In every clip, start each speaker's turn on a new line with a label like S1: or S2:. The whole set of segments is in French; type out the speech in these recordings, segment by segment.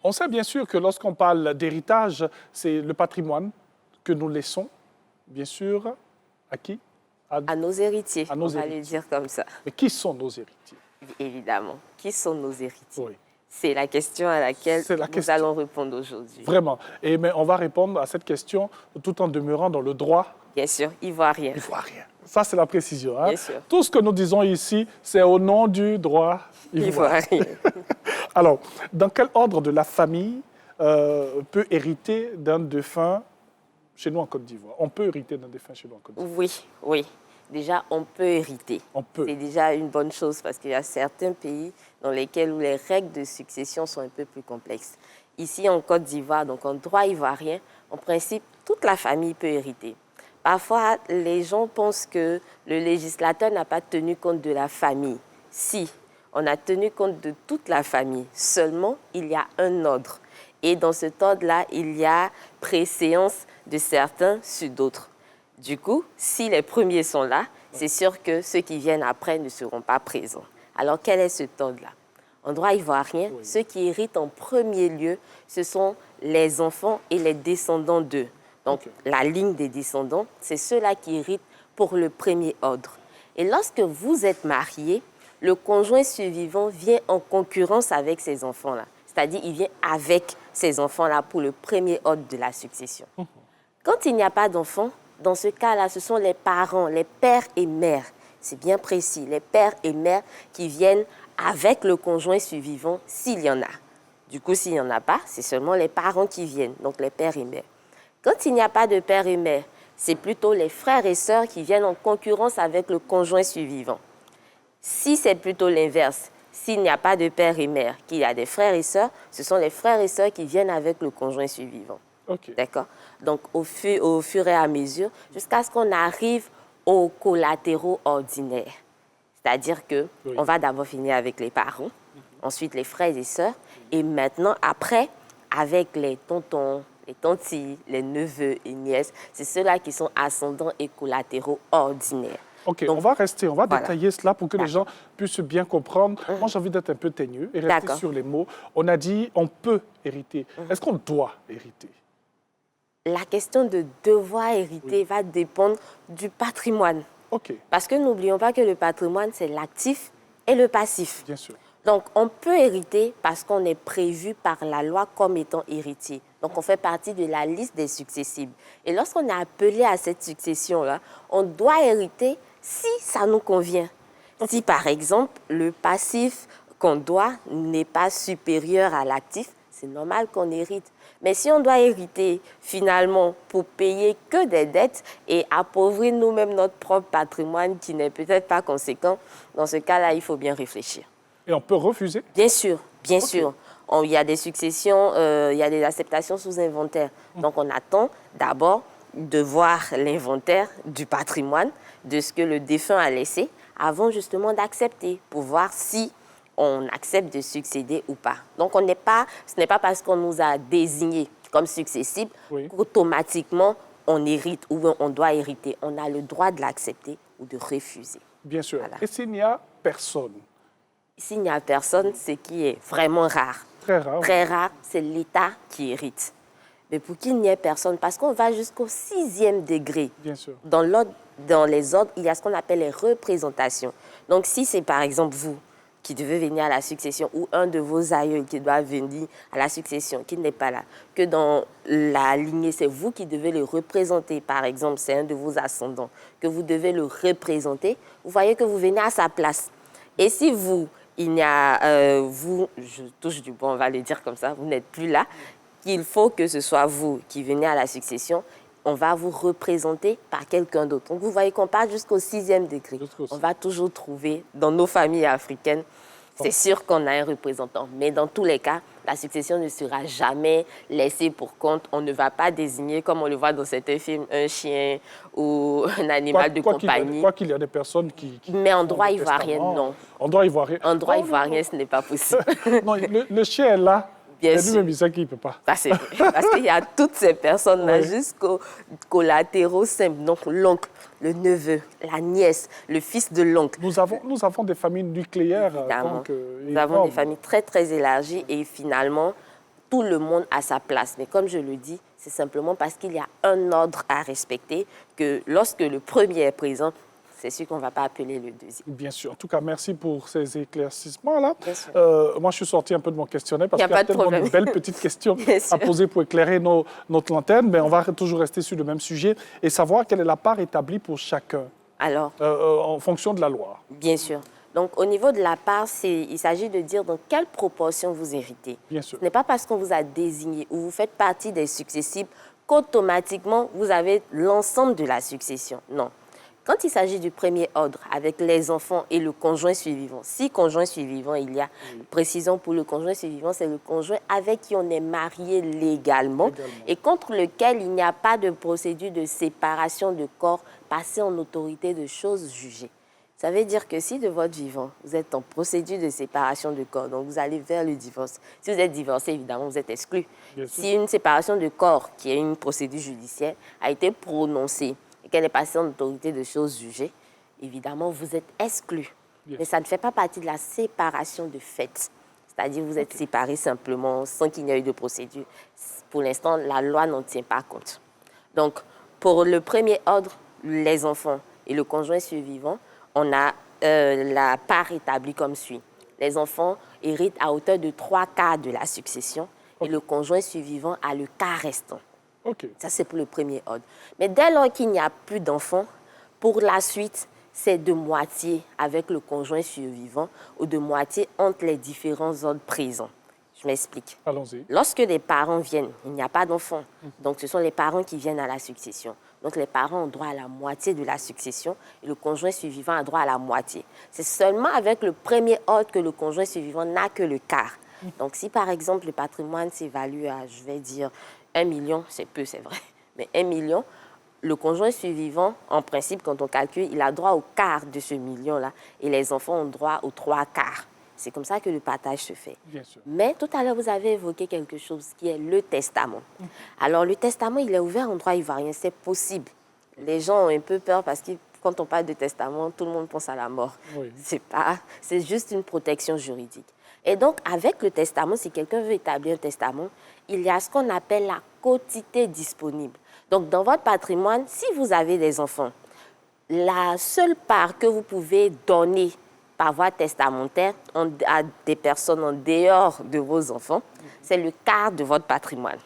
S1: On sait bien sûr que lorsqu'on parle d'héritage, c'est le patrimoine que nous laissons, bien sûr, à qui?
S2: À nos héritiers,
S1: à nos
S2: on va
S1: héritiers.
S2: le dire comme ça.
S1: Mais qui sont nos héritiers?
S2: Évidemment. Qui sont nos héritiers?
S1: Oui.
S2: C'est la question à laquelle
S1: C'est la
S2: nous
S1: question.
S2: allons répondre aujourd'hui.
S1: Vraiment. Mais on va répondre à cette question tout en demeurant dans le droit
S2: Bien sûr, ivoirien.
S1: ivoirien. Ça, c'est la précision. Hein?
S2: Bien sûr.
S1: Tout ce que nous disons ici, c'est au nom du droit ivoirien.
S2: Ivoirien.
S1: Alors, dans quel ordre de la famille peut hériter d'un défunt chez nous en Côte d'Ivoire? On peut hériter d'un défunt chez nous en Côte d'Ivoire.
S2: Oui, oui. Déjà, on peut hériter.
S1: On peut.
S2: C'est déjà une bonne chose parce qu'il y a certains pays dans lesquels où les règles de succession sont un peu plus complexes. Ici, en Côte d'Ivoire, donc en droit ivoirien, en principe, toute la famille peut hériter. Parfois, les gens pensent que le législateur n'a pas tenu compte de la famille. Si, on a tenu compte de toute la famille. Seulement, il y a un ordre. Et dans cet ordre-là, il y a préséance de certains sur d'autres. Du coup, si les premiers sont là, c'est sûr que ceux qui viennent après ne seront pas présents. Alors, quel est cet ordre-là? En droit ivoirien, ceux qui héritent en premier lieu, ce sont les enfants et les descendants d'eux. Donc, la ligne des descendants, c'est ceux-là qui héritent pour le premier ordre. Et lorsque vous êtes marié, le conjoint survivant vient en concurrence avec ces enfants-là. C'est-à-dire, il vient avec ces enfants-là pour le premier ordre de la succession. Quand il n'y a pas d'enfants, dans ce cas-là, ce sont les parents, les pères et mères. C'est bien précis, les pères et mères qui viennent avec le conjoint survivant, s'il y en a. Du coup, s'il n'y en a pas, c'est seulement les parents qui viennent, donc les pères et mères. Quand il n'y a pas de père et mère, c'est plutôt les frères et sœurs qui viennent en concurrence avec le conjoint survivant. Si c'est plutôt l'inverse, s'il n'y a pas de père et mère, qu'il y a des frères et sœurs, ce sont les frères et sœurs qui viennent avec le conjoint survivant. D'accord? Donc, au fur et à mesure, jusqu'à ce qu'on arrive aux collatéraux ordinaires. C'est-à-dire qu'on va d'abord finir avec les parents, ensuite les frères et sœurs, et maintenant, après, avec les tontons, les tantis, les neveux et nièces, c'est ceux-là qui sont ascendants et collatéraux ordinaires.
S1: OK,
S2: Donc,
S1: on va détailler cela pour que les gens puissent bien comprendre. Moi, j'ai envie d'être un peu teigneux et rester sur les mots. On a dit on peut hériter. Est-ce qu'on doit hériter?
S2: La question de devoir hériter va dépendre du patrimoine.
S1: OK.
S2: Parce que n'oublions pas que le patrimoine, c'est l'actif et le passif.
S1: Bien sûr.
S2: Donc, on peut hériter parce qu'on est prévu par la loi comme étant héritier. Donc, on fait partie de la liste des successibles. Et lorsqu'on est appelé à cette succession-là, on doit hériter si ça nous convient. Si, par exemple, le passif qu'on doit n'est pas supérieur à l'actif, c'est normal qu'on hérite. Mais si on doit hériter finalement pour payer que des dettes et appauvrir nous-mêmes notre propre patrimoine qui n'est peut-être pas conséquent, dans ce cas-là, il faut bien réfléchir.
S1: Et on peut refuser?
S2: Bien sûr, bien sûr. Il y a des successions, il y a des acceptations sous inventaire. Donc, on attend d'abord de voir l'inventaire du patrimoine, de ce que le défunt a laissé, avant justement d'accepter, pour voir si on accepte de succéder ou pas. Donc, ce n'est pas parce qu'on nous a désignés comme successibles qu'automatiquement on hérite ou on doit hériter. On a le droit de l'accepter ou de refuser.
S1: Bien sûr.
S2: Voilà.
S1: Et s'il n'y a personne?
S2: S'il n'y a personne, ce qui est vraiment rare.
S1: Très rare.
S2: Très rare, c'est l'État qui hérite. Mais pour qu'il n'y ait personne, parce qu'on va jusqu'au 6e degré.
S1: Bien sûr.
S2: Dans les ordres, il y a ce qu'on appelle les représentations. Donc, si c'est par exemple vous qui devez venir à la succession ou un de vos aïeux qui doit venir à la succession, qui n'est pas là, que dans la lignée, c'est vous qui devez le représenter. Par exemple, c'est un de vos ascendants, que vous devez le représenter. Vous voyez que vous venez à sa place. Et si vous, je touche du bois, on va le dire comme ça, vous n'êtes plus là, il faut que ce soit vous qui venez à la succession, on va vous représenter par quelqu'un d'autre. Donc, vous voyez qu'on part jusqu'au 6e degré. On va toujours trouver, dans nos familles africaines, c'est sûr qu'on a un représentant. Mais dans tous les cas, la succession ne sera jamais laissée pour compte. On ne va pas désigner, comme on le voit dans certains films, un chien ou un animal de compagnie.
S1: Quoi qu'il y a des personnes qui
S2: mais en droit ivoirien, non.
S1: En droit ivoirien?
S2: En droit ivoirien, ce n'est pas possible.
S1: Non, le chien est là.
S2: Bien sûr.
S1: Lui-même, il sait qu'il ne peut pas.
S2: Parce qu'il y a toutes ces personnes-là, jusqu'aux collatéraux simples. Donc, l'oncle, le neveu, la nièce, le fils de l'oncle.
S1: Nous avons des familles nucléaires.
S2: Évidemment. Nous avons des familles très, très élargies et finalement, tout le monde a sa place. Mais comme je le dis, c'est simplement parce qu'il y a un ordre à respecter que lorsque le premier est présent, c'est sûr qu'on ne va pas appeler le deuxième.
S1: Bien sûr. En tout cas, merci pour ces éclaircissements-là. Moi, je suis sorti un peu de mon questionnaire parce qu'il y a tellement de belles petites questions à poser pour éclairer notre lanterne. Mais on va toujours rester sur le même sujet et savoir quelle est la part établie pour chacun.
S2: Alors,
S1: en fonction de la loi.
S2: Bien sûr. Donc, au niveau de la part, il s'agit de dire dans quelle proportion vous héritez.
S1: Bien sûr.
S2: Ce n'est pas parce qu'on vous a désigné ou vous faites partie des successibles qu'automatiquement, vous avez l'ensemble de la succession. Non. Quand il s'agit du premier ordre, avec les enfants et le conjoint survivant, si conjoint survivant il y a, précisons pour le conjoint survivant, c'est le conjoint avec qui on est marié légalement et contre lequel il n'y a pas de procédure de séparation de corps passée en autorité de choses jugées. Ça veut dire que si de votre vivant, vous êtes en procédure de séparation de corps, donc vous allez vers le divorce. Si vous êtes divorcé, évidemment, vous êtes exclu. Si une séparation de corps, qui est une procédure judiciaire, a été prononcée, et qu'elle est passée en autorité de choses jugées, évidemment, vous êtes exclu. Mais ça ne fait pas partie de la séparation de fait. C'est-à-dire que vous êtes séparés simplement sans qu'il n'y ait eu de procédure. Pour l'instant, la loi n'en tient pas compte. Donc, pour le premier ordre, les enfants et le conjoint survivant, on a la part établie comme suit. Les enfants héritent à hauteur de 3/4 de la succession et le conjoint survivant a le quart restant. Ça, c'est pour le premier ordre. Mais dès lors qu'il n'y a plus d'enfants, pour la suite, c'est de moitié avec le conjoint survivant ou de moitié entre les différents ordres présents. Je m'explique.
S1: Allons-y.
S2: Lorsque les parents viennent, il n'y a pas d'enfants. Donc, ce sont les parents qui viennent à la succession. Donc, les parents ont droit à la moitié de la succession et le conjoint survivant a droit à la moitié. C'est seulement avec le premier ordre que le conjoint survivant n'a que le quart. Donc, si par exemple, le patrimoine s'évalue à, je vais dire, 1 million, c'est peu, c'est vrai, mais 1 million, le conjoint survivant, en principe, quand on calcule, il a droit au quart de ce million-là et les enfants ont droit aux 3/4. C'est comme ça que le partage se fait.
S1: Bien sûr.
S2: Mais tout à l'heure, vous avez évoqué quelque chose qui est le testament. Alors, le testament, il est ouvert en droit ivoirien, c'est possible. Les gens ont un peu peur parce que quand on parle de testament, tout le monde pense à la mort. C'est juste une protection juridique. Et donc, avec le testament, si quelqu'un veut établir un testament, il y a ce qu'on appelle la quotité disponible. Donc, dans votre patrimoine, si vous avez des enfants, la seule part que vous pouvez donner par voie testamentaire à des personnes en dehors de vos enfants, c'est le quart de votre patrimoine.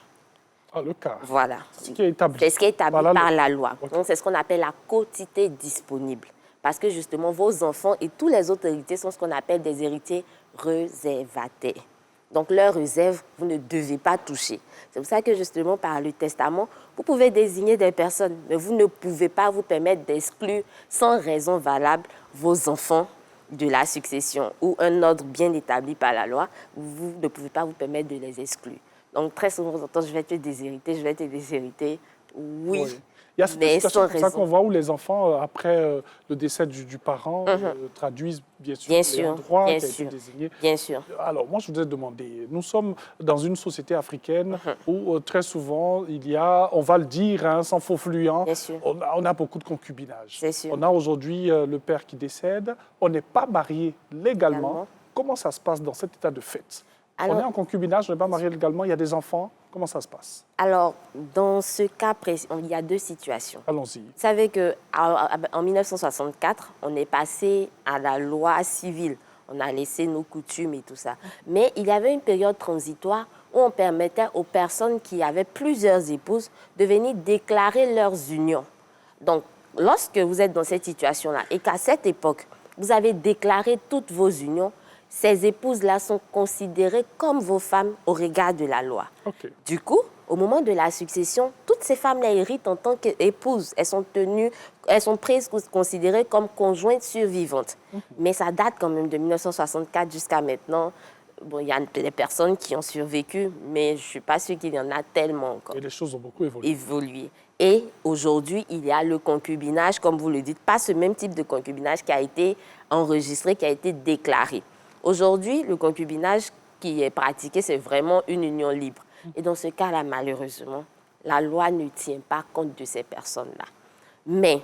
S1: Ah, le quart.
S2: Voilà.
S1: Ce qui est établi.
S2: C'est ce qui est établi par la loi. Donc, c'est ce qu'on appelle la quotité disponible. Parce que justement, vos enfants et tous les autres héritiers sont ce qu'on appelle des héritiers réservataires. Donc, leur réserve, vous ne devez pas toucher. C'est pour ça que justement, par le testament, vous pouvez désigner des personnes, mais vous ne pouvez pas vous permettre d'exclure sans raison valable vos enfants de la succession ou un ordre bien établi par la loi. Vous ne pouvez pas vous permettre de les exclure. Donc, très souvent, vous entendez, je vais te déshériter, je vais te déshériter. Oui.
S1: Il y a cette situation comme ça qu'on voit où les enfants, après le décès du parent, traduisent bien sûr les droits qui a été désigné.
S2: Bien sûr.
S1: Alors, moi, je voudrais demander, nous sommes dans une société africaine où très souvent, il y a, on va le dire, sans faux fluent, on a beaucoup de concubinage. On a aujourd'hui le père qui décède, on n'est pas marié légalement. Comment ça se passe dans cet état de fait? On est en concubinage, on n'est pas marié légalement, il y a des enfants. Comment ça se passe?
S2: Alors, dans ce cas précis, il y a deux situations.
S1: Allons-y.
S2: Vous savez qu'en 1964, on est passé à la loi civile. On a laissé nos coutumes et tout ça. Mais il y avait une période transitoire où on permettait aux personnes qui avaient plusieurs épouses de venir déclarer leurs unions. Donc, lorsque vous êtes dans cette situation-là et qu'à cette époque, vous avez déclaré toutes vos unions, ces épouses-là sont considérées comme vos femmes au regard de la loi. Du coup, au moment de la succession, toutes ces femmes-là héritent en tant qu'épouses. Elles sont prises, considérées comme conjointes survivantes. Mais ça date quand même de 1964 jusqu'à maintenant. Bon, il y a des personnes qui ont survécu, mais je ne suis pas sûre qu'il y en a tellement encore.
S1: Et les choses ont beaucoup évolué.
S2: Et aujourd'hui, il y a le concubinage, comme vous le dites, pas ce même type de concubinage qui a été enregistré, qui a été déclaré. Aujourd'hui, le concubinage qui est pratiqué, c'est vraiment une union libre. Et dans ce cas-là, malheureusement, la loi ne tient pas compte de ces personnes-là. Mais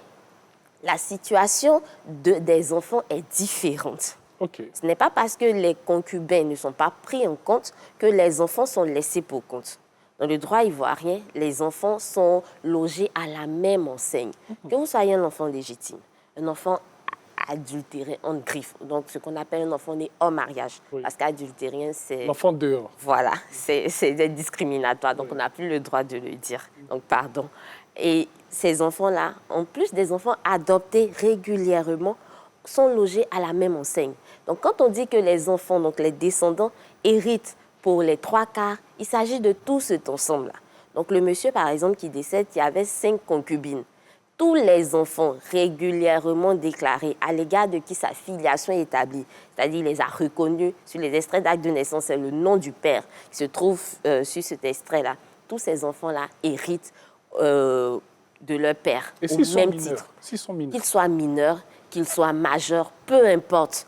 S2: la situation des enfants est différente.
S1: Okay.
S2: Ce n'est pas parce que les concubins ne sont pas pris en compte que les enfants sont laissés pour compte. Dans le droit ivoirien, les enfants sont logés à la même enseigne. Que vous soyez un enfant légitime, un enfant adultéré en griffe, donc ce qu'on appelle un enfant né hors mariage. Oui. Parce qu'adultérien, c'est...
S1: L'enfant dehors.
S2: Voilà, c'est discriminatoire, donc on n'a plus le droit de le dire. Donc pardon. Et ces enfants-là, en plus des enfants adoptés régulièrement, sont logés à la même enseigne. Donc quand on dit que les enfants, donc les descendants, héritent pour les 3/4, il s'agit de tout cet ensemble-là. Donc le monsieur, par exemple, qui décède, il y avait 5 concubines. Tous les enfants régulièrement déclarés à l'égard de qui sa filiation est établie, c'est-à-dire il les a reconnus sur les extraits d'acte de naissance, c'est le nom du père qui se trouve sur cet extrait-là. Tous ces enfants-là héritent de leur père au même titre.
S1: S'ils sont mineurs.
S2: Qu'ils soient mineurs, qu'ils soient majeurs, peu importe.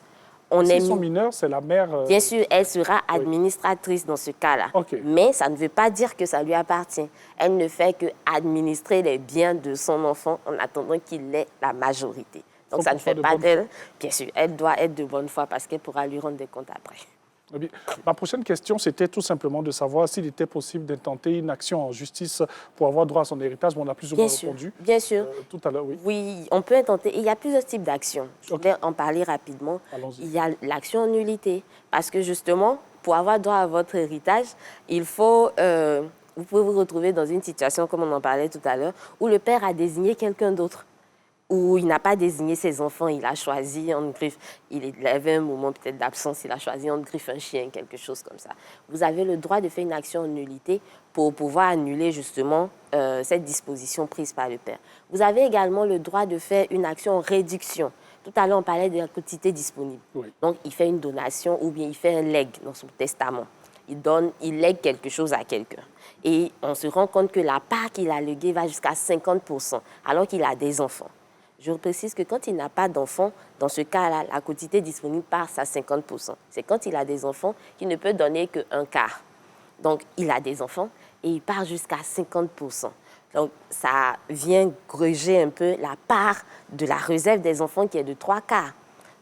S1: S'ils sont mineurs, c'est la mère...
S2: Bien sûr, elle sera administratrice dans ce cas-là.
S1: Okay.
S2: Mais ça ne veut pas dire que ça lui appartient. Elle ne fait qu'administrer les biens de son enfant en attendant qu'il ait la majorité. Donc ça ne fait pas d'elle. Bien sûr, elle doit être de bonne foi parce qu'elle pourra lui rendre des comptes après.
S1: Ma prochaine question, c'était tout simplement de savoir s'il était possible d'intenter une action en justice pour avoir droit à son héritage. Bon, on a plus ou moins répondu.
S2: Bien sûr.
S1: Tout à l'heure, oui.
S2: Oui, on peut intenter. Il y a plusieurs types d'actions. Je vais en parler rapidement. Il y a l'action en nullité. Parce que justement, pour avoir droit à votre héritage, il faut... vous pouvez vous retrouver dans une situation, comme on en parlait tout à l'heure, où le père a désigné quelqu'un d'autre. Où il n'a pas désigné ses enfants, il a choisi en griffe, il avait un moment peut-être d'absence, il a choisi en griffe un chien, quelque chose comme ça. Vous avez le droit de faire une action en nullité pour pouvoir annuler justement cette disposition prise par le père. Vous avez également le droit de faire une action en réduction. Tout à l'heure, on parlait de la quantité disponible.
S1: Oui.
S2: Donc, il fait une donation ou bien il fait un legs dans son testament. Il lègue quelque chose à quelqu'un. Et on se rend compte que la part qu'il a léguée va jusqu'à 50%, alors qu'il a des enfants. Je précise que quand il n'a pas d'enfants, dans ce cas-là, la quantité disponible passe à 50%. C'est quand il a des enfants qu'il ne peut donner qu'un quart. Donc, il a des enfants et il part jusqu'à 50%. Donc, ça vient gruger un peu la part de la réserve des enfants qui est de 3/4.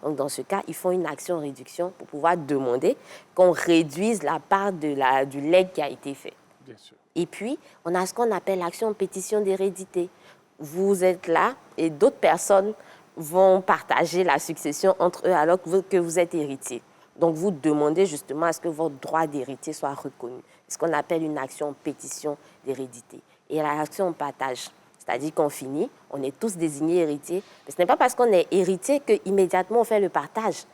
S2: Donc, dans ce cas, ils font une action en réduction pour pouvoir demander qu'on réduise la part du legs qui a été fait.
S1: Bien sûr.
S2: Et puis, on a ce qu'on appelle l'action en pétition d'hérédité. Vous êtes là et d'autres personnes vont partager la succession entre eux alors que vous êtes héritier. Donc, vous demandez justement à ce que votre droit d'héritier soit reconnu. C'est ce qu'on appelle une action en pétition d'hérédité. Et l'action en partage, c'est-à-dire qu'on finit, on est tous désignés héritiers. Mais ce n'est pas parce qu'on est héritier qu'immédiatement on fait le partage.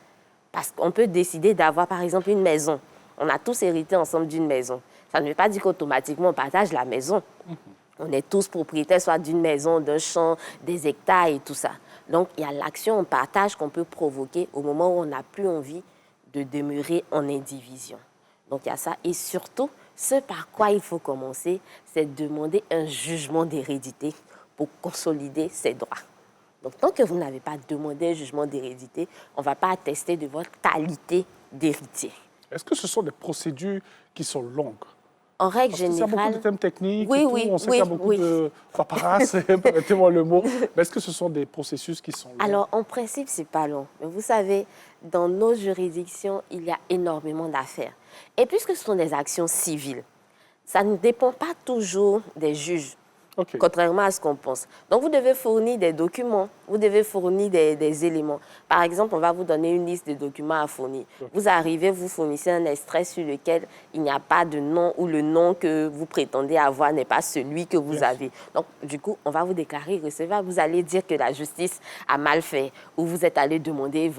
S2: Parce qu'on peut décider d'avoir, par exemple, une maison. On a tous hérité ensemble d'une maison. Ça ne veut pas dire qu'automatiquement on partage la maison. On est tous propriétaires, soit d'une maison, d'un champ, des hectares et tout ça. Donc, il y a l'action en partage qu'on peut provoquer au moment où on n'a plus envie de demeurer en indivision. Donc, il y a ça. Et surtout, ce par quoi il faut commencer, c'est de demander un jugement d'hérédité pour consolider ses droits. Donc, tant que vous n'avez pas demandé un jugement d'hérédité, on ne va pas attester de votre qualité d'héritier.
S1: Est-ce que ce sont des procédures qui sont longues?
S2: En règle générale...
S1: Il y a beaucoup de thèmes techniques,
S2: oui,
S1: on sait qu'il y a beaucoup de paperasse, permettez-moi le mot. Mais est-ce que ce sont des processus qui sont longs?
S2: Alors, en principe, ce n'est pas long. Mais vous savez, dans nos juridictions, il y a énormément d'affaires. Et puisque ce sont des actions civiles, ça ne dépend pas toujours des juges. Okay. Contrairement à ce qu'on pense. Donc, vous devez fournir des documents, vous devez fournir des éléments. Par exemple, on va vous donner une liste de documents à fournir. Okay. Vous arrivez, vous fournissez un extrait sur lequel il n'y a pas de nom ou le nom que vous prétendez avoir n'est pas celui que vous avez. Donc, du coup, on va vous déclarer irrecevable. Vous allez dire que la justice a mal fait ou vous êtes allé demander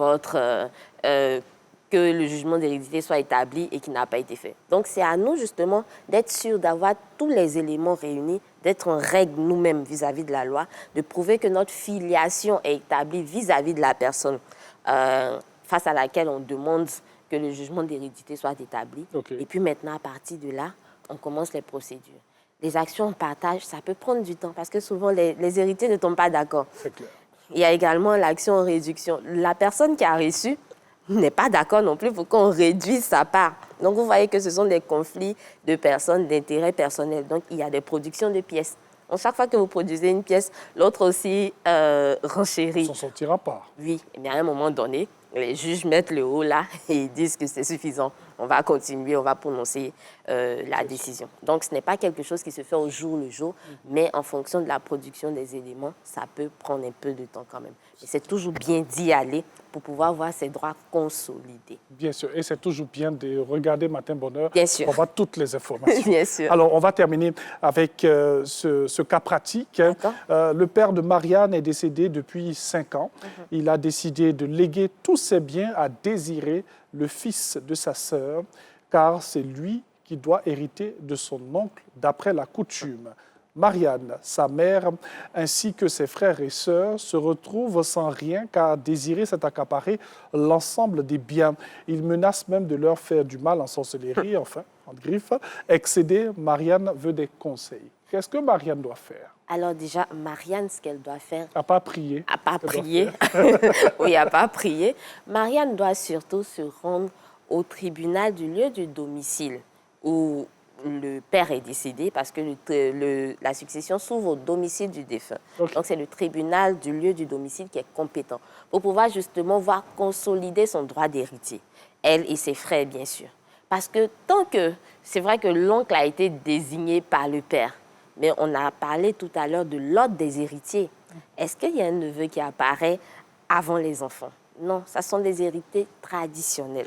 S2: que le jugement d'hérédité soit établi et qui n'a pas été fait. Donc, c'est à nous, justement, d'être sûrs d'avoir tous les éléments réunis, d'être en règle nous-mêmes vis-à-vis de la loi, de prouver que notre filiation est établie vis-à-vis de la personne face à laquelle on demande que le jugement d'hérédité soit établi. Okay. Et puis maintenant, à partir de là, on commence les procédures. Les actions en partage, ça peut prendre du temps parce que souvent, les héritiers ne tombent pas d'accord.
S1: C'est clair.
S2: Il y a également l'action en réduction. La personne qui a reçu n'est pas d'accord non plus pour qu'on réduise sa part. Donc, vous voyez que ce sont des conflits de personnes, d'intérêts personnels. Donc, il y a des productions de pièces. Donc, chaque fois que vous produisez une pièce, l'autre aussi renchérit.
S1: On s'en sortira pas.
S2: Oui, mais à un moment donné, les juges mettent le haut là et disent que c'est suffisant. On va continuer, on va prononcer la décision. Donc, ce n'est pas quelque chose qui se fait au jour le jour, mais en fonction de la production des éléments, ça peut prendre un peu de temps quand même. Et c'est toujours bien d'y aller pour pouvoir voir ses droits consolidés.
S1: Bien sûr, et c'est toujours bien de regarder Matin Bonheur
S2: bien sûr.
S1: pour voir toutes les informations.
S2: Bien sûr.
S1: Alors, on va terminer avec ce cas pratique. Le père de Marianne est décédé depuis 5 ans. Il a décidé de léguer tous ses biens à Désiré, le fils de sa sœur, car c'est lui qui doit hériter de son oncle d'après la coutume. Marianne, sa mère, ainsi que ses frères et sœurs se retrouvent sans rien car Désiré s'est accaparé l'ensemble des biens. Il menace même de leur faire du mal en sorcellerie, enfin, en griffe. Excédée, Marianne veut des conseils. Qu'est-ce que Marianne doit faire?
S2: Alors déjà, Marianne, ce qu'elle doit faire...
S1: À pas prier.
S2: À pas prier. Oui, à pas prier. Marianne doit surtout se rendre au tribunal du lieu du domicile où le père est décédé parce que la succession s'ouvre au domicile du défunt. Okay. Donc, c'est le tribunal du lieu du domicile qui est compétent pour pouvoir justement voir consolider son droit d'héritier, elle et ses frères, bien sûr. Parce que tant que... C'est vrai que l'oncle a été désigné par le père, mais on a parlé tout à l'heure de l'ordre des héritiers. Est-ce qu'il y a un neveu qui apparaît avant les enfants? Non, ce sont des héritiers traditionnels.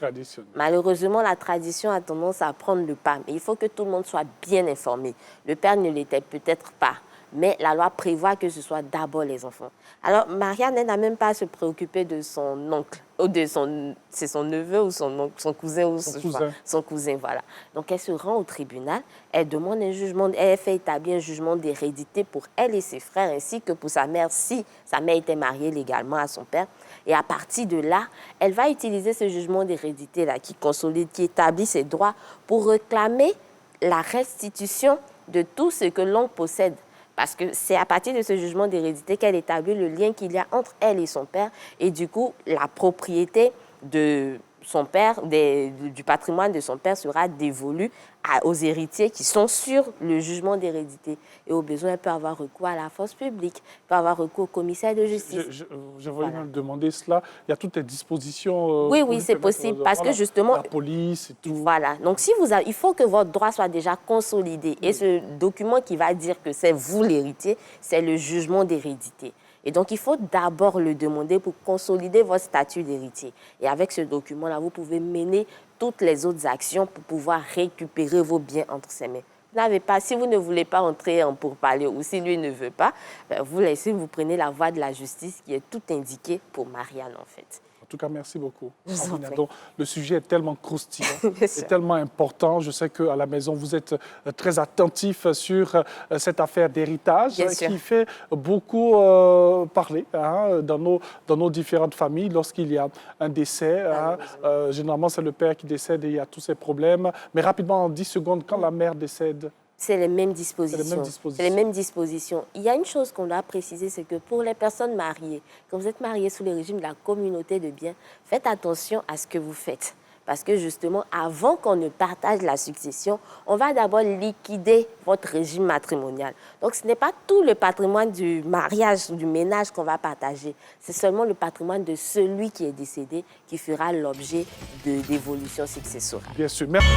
S2: Malheureusement, la tradition a tendance à prendre le pas. Mais il faut que tout le monde soit bien informé. Le père ne l'était peut-être pas, mais la loi prévoit que ce soit d'abord les enfants. Alors, Marianne n'a même pas à se préoccuper de son oncle, ou c'est son neveu ou son oncle, son cousin ou son cousin, voilà. Donc, elle se rend au tribunal, elle demande un jugement, elle fait établir un jugement d'hérédité pour elle et ses frères, ainsi que pour sa mère, si sa mère était mariée légalement à son père. Et à partir de là, elle va utiliser ce jugement d'hérédité-là qui consolide, qui établit ses droits pour réclamer la restitution de tout ce que l'oncle possède. Parce que c'est à partir de ce jugement d'hérédité qu'elle établit le lien qu'il y a entre elle et son père. Et du coup, la propriété de son père, du patrimoine de son père sera dévolue aux héritiers qui sont sur le jugement d'hérédité. Et au besoin, elle peut avoir recours à la force publique, elle peut avoir recours au commissaire de justice.
S1: Je voulais me demander cela. Il y a toutes les dispositions...
S2: oui, c'est possible, parce que justement...
S1: La police et tout.
S2: Voilà. Donc, il faut que votre droit soit déjà consolidé. Et ce document qui va dire que c'est vous l'héritier, c'est le jugement d'hérédité. Et donc, il faut d'abord le demander pour consolider votre statut d'héritier. Et avec ce document-là, vous pouvez mener toutes les autres actions pour pouvoir récupérer vos biens entre ses mains. Si vous ne voulez pas entrer en pourparler ou si lui ne veut pas, vous prenez la voie de la justice qui est tout indiquée pour Marianne, en fait.
S1: En tout cas, merci beaucoup. Donc, le sujet est tellement croustillant et tellement important. Je sais qu'à la maison, vous êtes très attentif sur cette affaire d'héritage qui fait beaucoup parler dans nos différentes familles lorsqu'il y a un décès. Généralement, c'est le père qui décède et il y a tous ces problèmes. Mais rapidement, en 10 secondes, quand la mère décède...
S2: C'est les mêmes dispositions. C'est les mêmes dispositions. Il y a une chose qu'on doit préciser, c'est que pour les personnes mariées, quand vous êtes mariés sous le régime de la communauté de biens, faites attention à ce que vous faites. Parce que justement, avant qu'on ne partage la succession, on va d'abord liquider votre régime matrimonial. Donc, ce n'est pas tout le patrimoine du mariage ou du ménage qu'on va partager. C'est seulement le patrimoine de celui qui est décédé qui fera l'objet d'évolution successorale.
S1: Bien sûr. Merci.